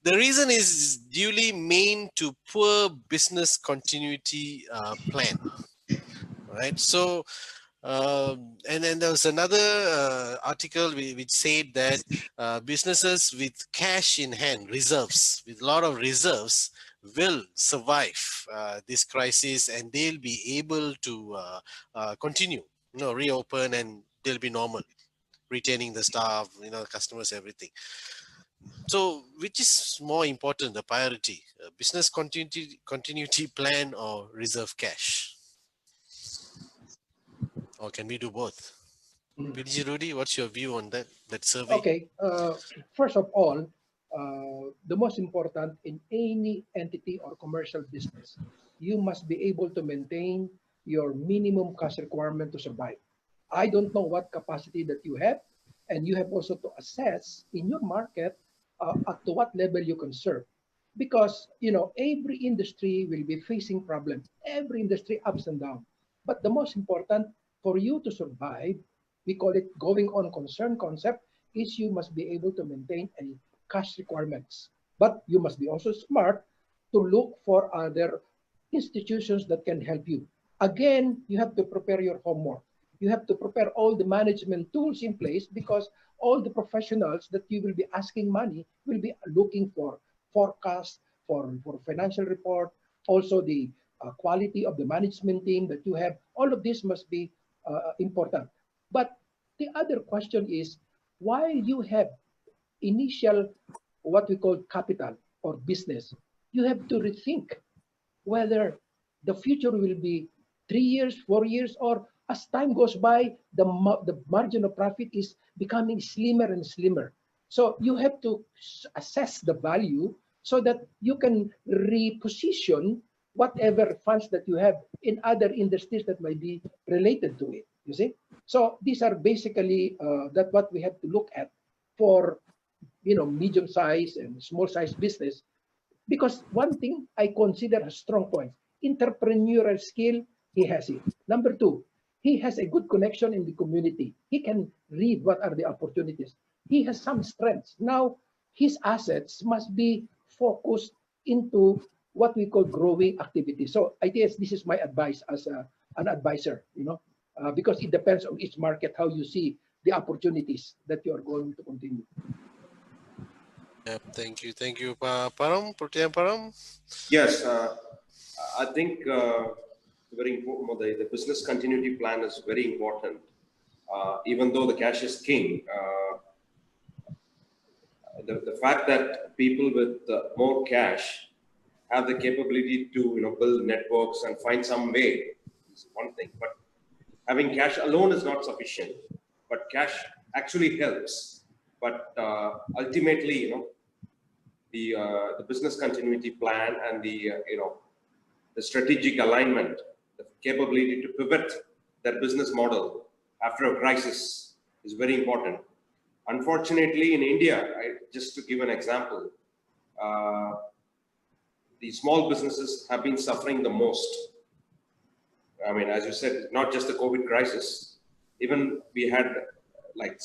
The reason is duly main to poor business continuity plan. Right. So, and then there was another article which said that businesses with cash in hand, reserves, with a lot of reserves, will survive this crisis, and they'll be able to continue, reopen, and they'll be normal, retaining the staff, customers, everything. So, which is more important, the priority, business continuity plan or reserve cash? Or can we do both? PDG Rudy, what's your view on that survey? Okay. First of all, the most important in any entity or commercial business, you must be able to maintain your minimum cash requirement to survive. I don't know what capacity that you have, and you have also to assess in your market at to what level you can serve. Because every industry will be facing problems. Every industry ups and downs. But the most important for you to survive, we call it going on concern concept, is you must be able to maintain a cash requirements. But you must be also smart to look for other institutions that can help you. Again, you have to prepare your homework. You have to prepare all the management tools in place, because all the professionals that you will be asking money will be looking for forecast, for financial report, also the quality of the management team that you have. All of this must be important. But the other question is, while you have initial, what we call capital or business, you have to rethink whether the future will be 3 years, 4 years, or as time goes by, the margin of profit is becoming slimmer and slimmer. So you have to assess the value so that you can reposition whatever funds that you have in other industries that might be related to it. You see? So these are basically that what we have to look at for medium size and small size business. Because one thing I consider a strong point, entrepreneurial skill, he has it. Number two, he has a good connection in the community. He can read what are the opportunities. He has some strengths. Now, his assets must be focused into what we call growing activity. So I guess this is my advice as an advisor, because it depends on each market, how you see the opportunities that you are going to continue. Yeah, thank you. Param, Protean Param? Yes, I think very important. The business continuity plan is very important. Even though the cash is king, the fact that people with more cash have the capability to build networks and find some way is one thing. But having cash alone is not sufficient. But cash actually helps. But ultimately, the business continuity plan and the strategic alignment, the capability to pivot their business model after a crisis is very important. Unfortunately, in India, just to give an example, the small businesses have been suffering the most. I mean, as you said, not just the COVID crisis, even we had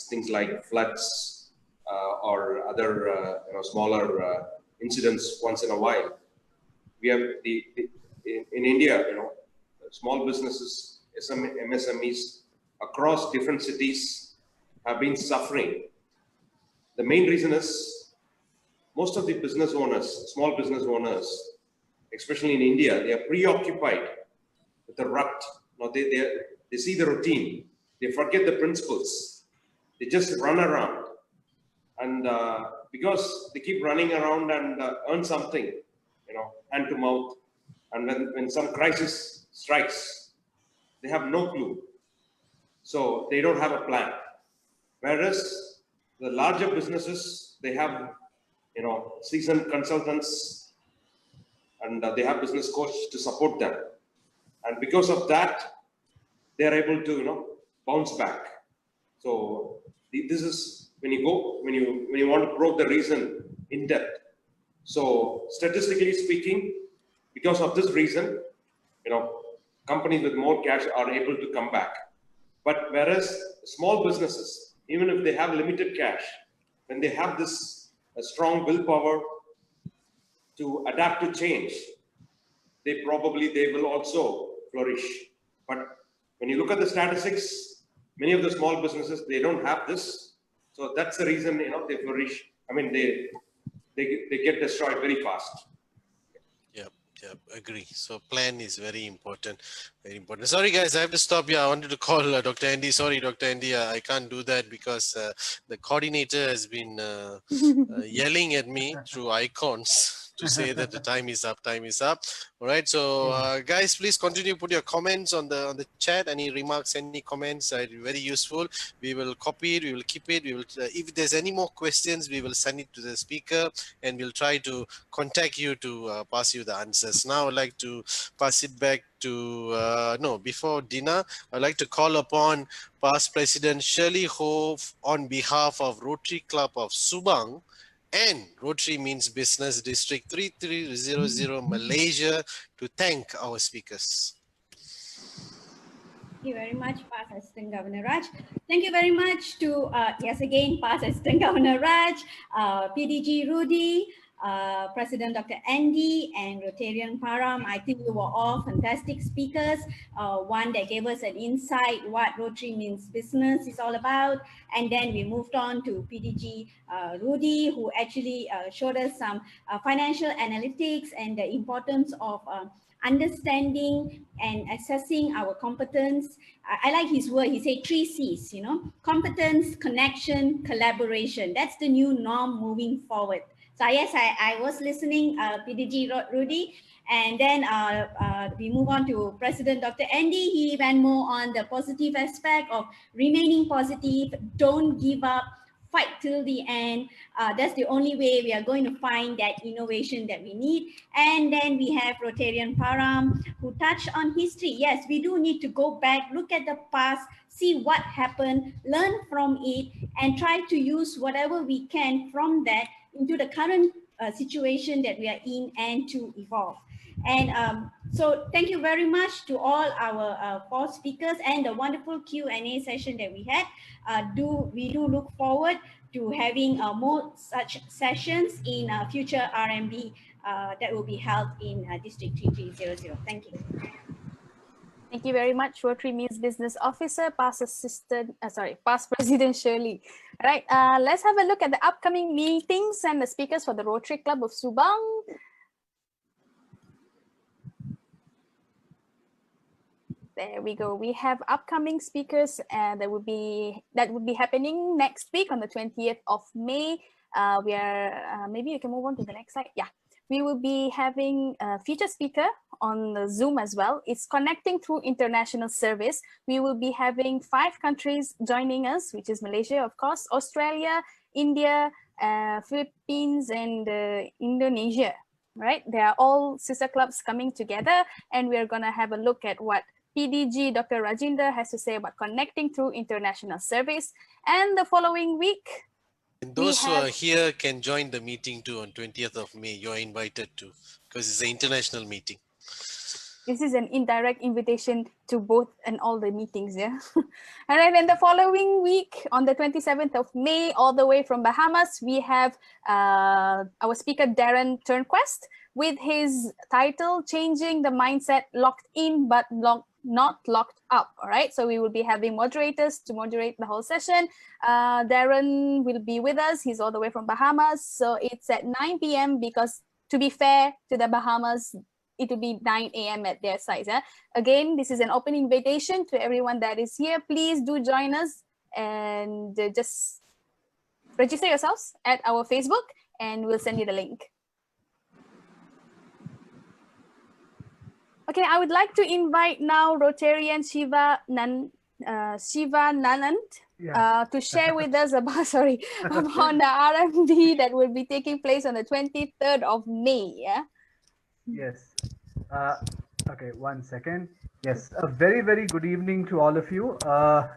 things like floods or other smaller incidents once in a while. We have in India, small businesses, MSMEs across different cities have been suffering. The main reason is most of the business owners, small business owners, especially in India, they are preoccupied with the rut. Now they see the routine. They forget the principles. They just run around. And because they keep running around and earn something, you know, hand to mouth, and when some crisis strikes, they have no clue. So they don't have a plan. Whereas the larger businesses, they have, you know, seasoned consultants, and they have business coach to support them. And because of that, they are able to, you know, bounce back. So this is when you want to probe the reason in depth. So statistically speaking, because of this reason, you know, companies with more cash are able to come back. But whereas small businesses, even if they have limited cash, when they have this strong willpower to adapt to change, they will also flourish. But when you look at the statistics, many of the small businesses, they don't have this. So that's the reason, you know, they flourish. I mean, they get destroyed very fast. Yep, agree. So plan is very important, very important. Sorry guys, I have to stop here. I wanted to call Dr. Andy. Sorry, Dr. Andy, I can't do that because the coordinator has been yelling at me through icons to say that the time is up, time is up. All right, so guys, please continue, put your comments on the chat, any remarks, any comments, very useful. We will copy it, we will keep it, we will, if there's any more questions, we will send it to the speaker and we'll try to contact you to pass you the answers. Now I'd like to pass it back to, before dinner, I'd like to call upon past President Shirley Ho on behalf of Rotary Club of Subang and Rotary Means Business District 3300 Malaysia to thank our speakers. Thank you very much, Past Assistant Governor Raj. Thank you very much to, yes again, Past Assistant Governor Raj, PDG Rudy, President Dr. Andy, and Rotarian Param. I think you were all fantastic speakers. One that gave us an insight what Rotary Means Business is all about. And then we moved on to PDG Rudy, who actually showed us some financial analytics and the importance of understanding and assessing our competence. I like his word. He said 3 C's, you know, competence, connection, collaboration. That's the new norm moving forward. So yes, I was listening, PDG Rudy, and then we move on to President Dr. Andy. He went more on the positive aspect of remaining positive, don't give up, fight till the end. That's the only way we are going to find that innovation that we need. And then we have Rotarian Param, who touched on history. Yes, we do need to go back, look at the past, see what happened, learn from it, and try to use whatever we can from that into the current situation that we are in and to evolve. And so thank you very much to all our 4 speakers and the wonderful Q&A session that we had. We do look forward to having more such sessions in future RMB that will be held in District 3300. Thank you. Thank you very much, Rotary Means Business Officer, Past President Shirley. All right, let's have a look at the upcoming meetings and the speakers for the Rotary Club of Subang. There we go. We have upcoming speakers that would be happening next week on the 20th of May. Maybe you can move on to the next slide. Yeah. We will be having a featured speaker on the Zoom as well. It's connecting through international service. We will be having 5 countries joining us, which is Malaysia, of course, Australia, India, Philippines, and Indonesia, right? They are all sister clubs coming together, and we're gonna have a look at what PDG Dr. Rajinder has to say about connecting through international service. And the following week, and those who are here can join the meeting too on 20th of May. You're invited to, because it's an international meeting. This is an indirect invitation to both and all the meetings, yeah? And then the following week, on the 27th of May, all the way from Bahamas, we have our speaker, Darren Turnquest, with his title, Changing the Mindset, Locked In But Not Locked Up. All right, so we will be having moderators to moderate the whole session. Darren will be with us. He's all the way from Bahamas. So it's at 9 p.m. because, to be fair to the Bahamas, it will be 9 a.m. at their sites. Again, this is an open invitation to everyone that is here. Please do join us and just register yourselves at our Facebook and we'll send you the link. Okay, I would like to invite now Rotarian Shiva Nanand to share with us about, about the RMB that will be taking place on the 23rd of May. Yeah. Yes. Okay, 1 second. Yes, a very, very good evening to all of you.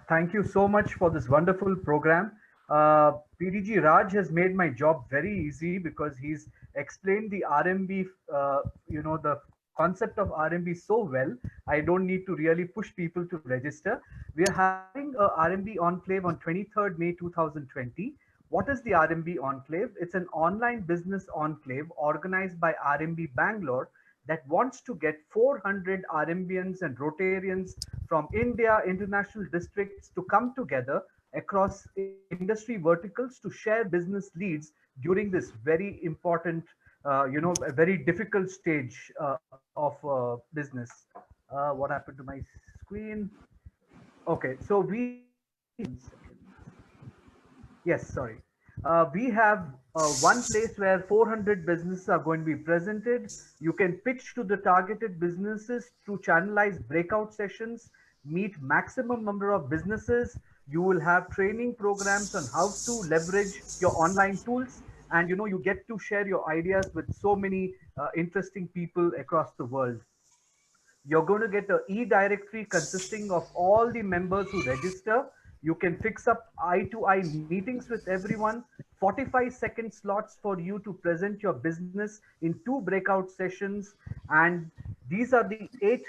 Thank you so much for this wonderful program. PDG Raj has made my job very easy because he's explained the RMB, the concept of RMB so well. I don't need to really push people to register. We are having a RMB Enclave on 23rd May 2020. What is the RMB Enclave? It's an online business enclave organized by RMB Bangalore that wants to get 400 RMBians and Rotarians from India, international districts to come together across industry verticals to share business leads during this very important, a very difficult stage of business. What happened to my screen? Okay, so yes, sorry. We have one place where 400 businesses are going to be presented. You can pitch to the targeted businesses through channelized breakout sessions, meet maximum number of businesses. You will have training programs on how to leverage your online tools. And you get to share your ideas with so many interesting people across the world. You're going to get an e-directory consisting of all the members who register. You can fix up eye-to-eye meetings with everyone, 45-second slots for you to present your business in 2 breakout sessions. And these are the 8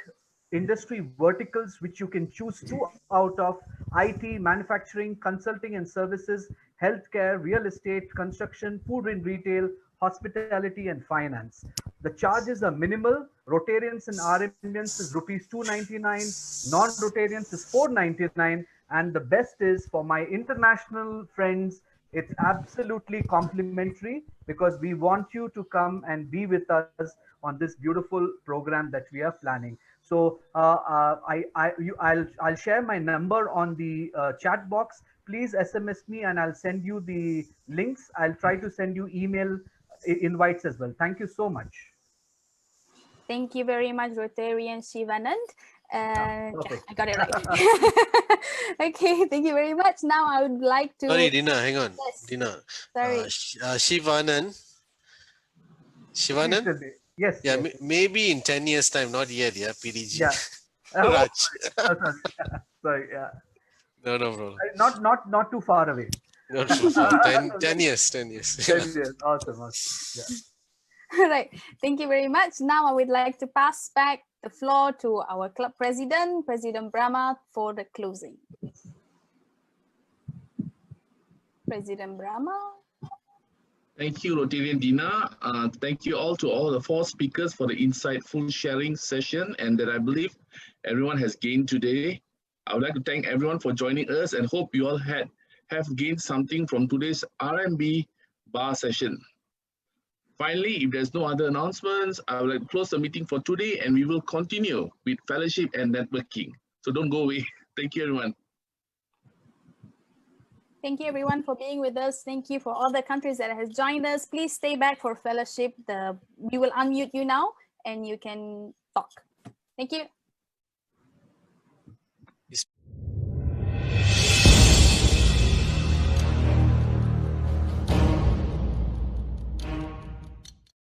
industry verticals which you can choose 2 out of: IT, manufacturing, consulting and services, healthcare, real estate, construction, food and retail, hospitality and finance. The charges are minimal. Rotarians and RMBians is rupees 299, non-Rotarians is 499, and the best is for my international friends, it's absolutely complimentary because we want you to come and be with us on this beautiful program that we are planning. So I'll share my number on the chat box. Please SMS me and I'll send you the links. I'll try to send you email invites as well. Thank you so much. Thank you very much, Rotarian Shivanand. I got it right. Okay, thank you very much. Now I would like to... Sorry, Dina, hang on. Yes. Dina. Sorry. Shivanand? Yes. Yeah, yes. maybe in 10 years' time, not yet, yeah, PDG. Yeah. Raj. Sorry, yeah. No, bro. Not too far away. Not too far. 10 years. 10 years. 10 years. Awesome. Yeah. All right. Thank you very much. Now I would like to pass back the floor to our club president, President Brahma, for the closing. President Brahma. Thank you, Rotarian Dina. Thank you all to all the 4 speakers for the insightful sharing session, and that I believe everyone has gained today. I would like to thank everyone for joining us and hope you all have gained something from today's RMB bar session. Finally, if there's no other announcements, I would like to close the meeting for today and we will continue with fellowship and networking. So don't go away. Thank you, everyone. Thank you everyone for being with us. Thank you for all the countries that has joined us. Please stay back for fellowship. We will unmute you now and you can talk. Thank you.